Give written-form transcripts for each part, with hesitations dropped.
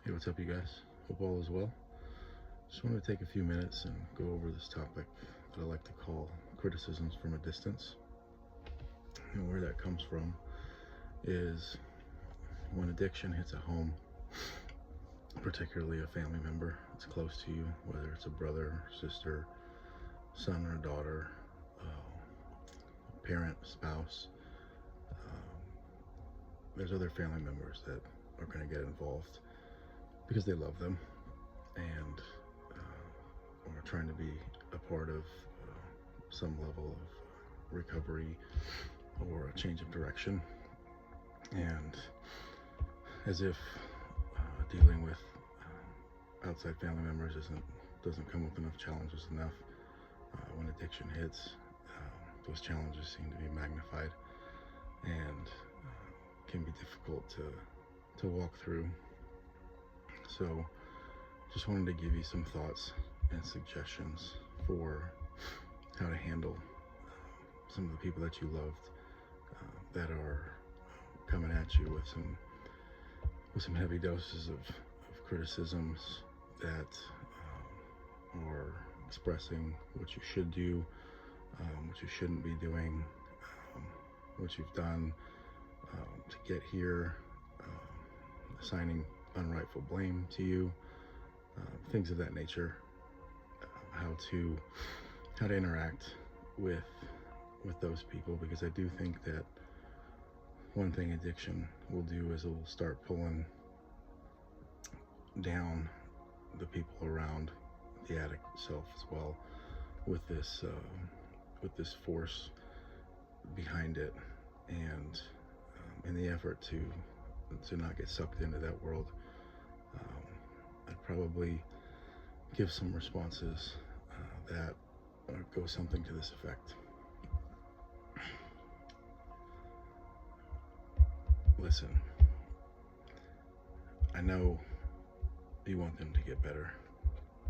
Hey, what's up, you guys? Hope all is well. Just wanted to take a few minutes and go over this topic that I like to call criticisms from a distance. And where that comes from is when addiction hits a home, particularly a family member that's close to you, whether it's a brother, sister, son, or daughter, parent, spouse. Um, there's other family members that are going to get involved because they love them and are trying to be a part of some level of recovery or a change of direction. And as if dealing with outside family members doesn't come with enough challenges enough, when addiction hits, those challenges seem to be magnified and can be difficult to walk through. So just wanted to give you some thoughts and suggestions for how to handle some of the people that you loved that are coming at you with some heavy doses of criticisms that are expressing what you should do, what you shouldn't be doing, um, what you've done to get here, assigning unrightful blame to you, things of that nature. How to interact with those people, because I do think that one thing addiction will do is it will start pulling down the people around the addict itself as well, with this force behind it, and in the effort to not get sucked into that world, I'd probably give some responses that go something to this effect. Listen, I know you want them to get better,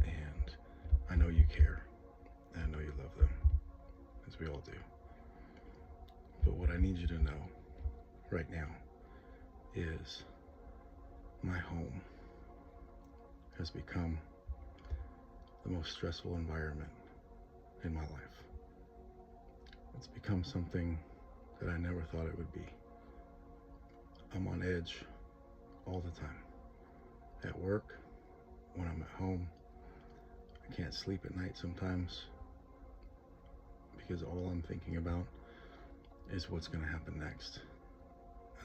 and I know you care, and I know you love them, as we all do. But what I need you to know right now is my home has become the most stressful environment in my life. It's become something that I never thought it would be. I'm on edge all the time. At work, when I'm at home, I can't sleep at night sometimes because all I'm thinking about is what's going to happen next.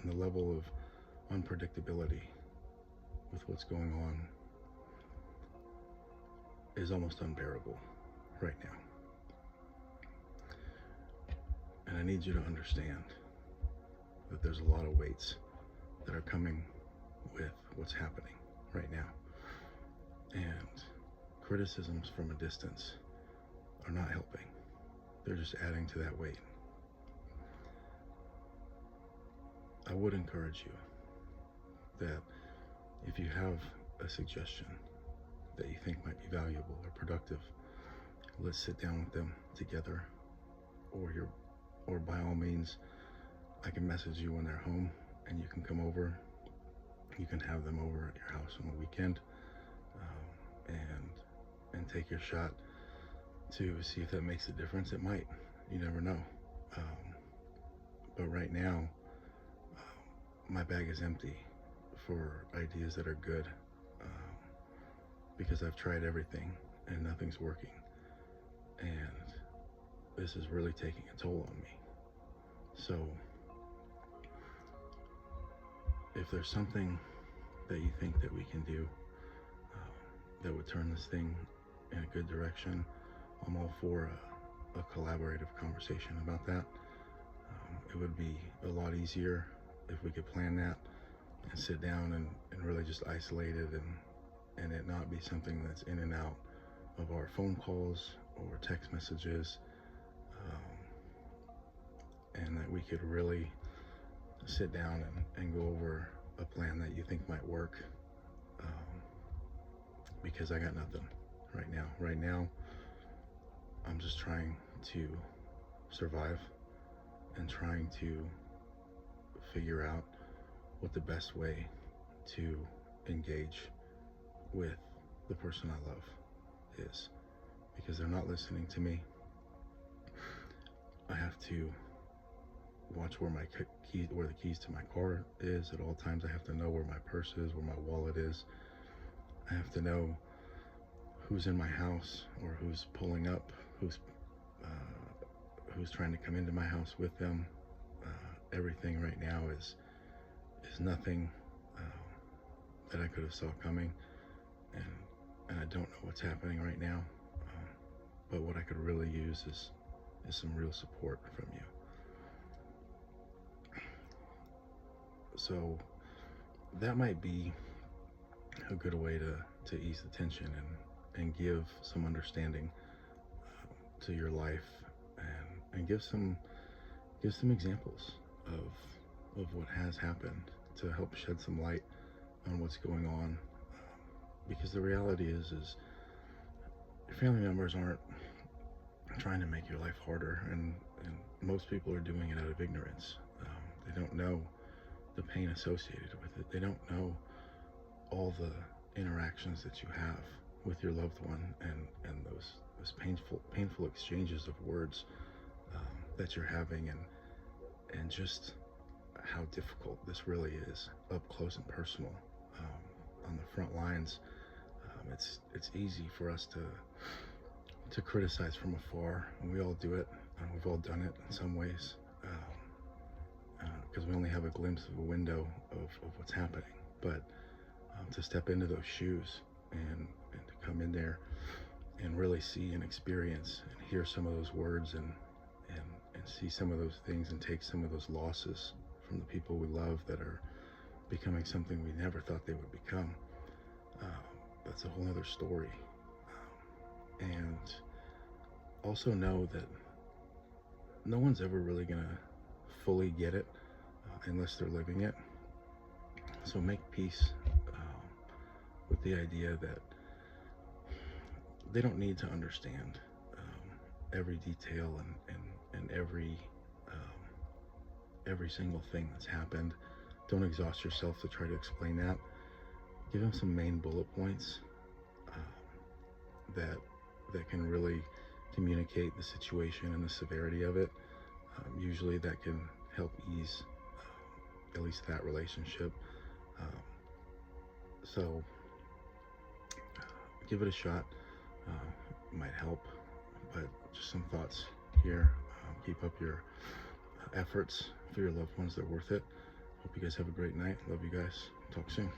And the level of unpredictability with what's going on is almost unbearable right now. And I need you to understand that there's a lot of weights that are coming with what's happening right now. And criticisms from a distance are not helping. They're just adding to that weight. I would encourage you that if you have a suggestion that you think might be valuable or productive, let's sit down with them together, or by all means, I can message you when they're home and you can come over. You can have them over at your house on the weekend, and take your shot to see if that makes a difference. It might. You never know. But right now, my bag is empty for ideas that are good, because I've tried everything and nothing's working. And this is really taking a toll on me. So if there's something that you think that we can do that would turn this thing in a good direction, I'm all for a collaborative conversation about that. It would be a lot easier if we could plan that and sit down and really just isolate it, and it not be something that's in and out of our phone calls or text messages, and that we could really sit down and go over a plan that you think might work, because I got nothing right now. Right now, I'm just trying to survive and trying to figure out what the best way to engage with the person I love is, because they're not listening to me. I have to watch where where the keys to my car is at all times. I have to know where my purse is, where my wallet is. I have to know who's in my house or who's pulling up, who's trying to come into my house with them. Everything right now is nothing that I could have saw coming, and I don't know what's happening right now. But what I could really use is some real support from you. So that might be a good way to ease the tension and give some understanding to your life, and give some examples of what has happened, to help shed some light on what's going on. Because the reality is your family members aren't trying to make your life harder, and most people are doing it out of ignorance. They don't know the pain associated with it. They don't know all the interactions that you have with your loved one, and those painful exchanges of words that you're having, and just how difficult this really is up close and personal. On the front lines, it's easy for us to criticize from afar, and we all do it, and we've all done it in some ways, because we only have a glimpse of a window of what's happening. But to step into those shoes and to come in there and really see and experience and hear some of those words, and see some of those things, and take some of those losses from the people we love that are becoming something we never thought they would become, that's a whole other story. And also know that no one's ever really gonna fully get it unless they're living it. So make peace with the idea that they don't need to understand every detail and every single thing that's happened. Don't exhaust yourself to try to explain that. Give them some main bullet points that can really communicate the situation and the severity of it. Usually that can help ease at least that relationship. So give it a shot. It might help, but just some thoughts here. Keep up your efforts for your loved ones. They're worth it. Hope you guys have a great night. Love you guys. Talk soon.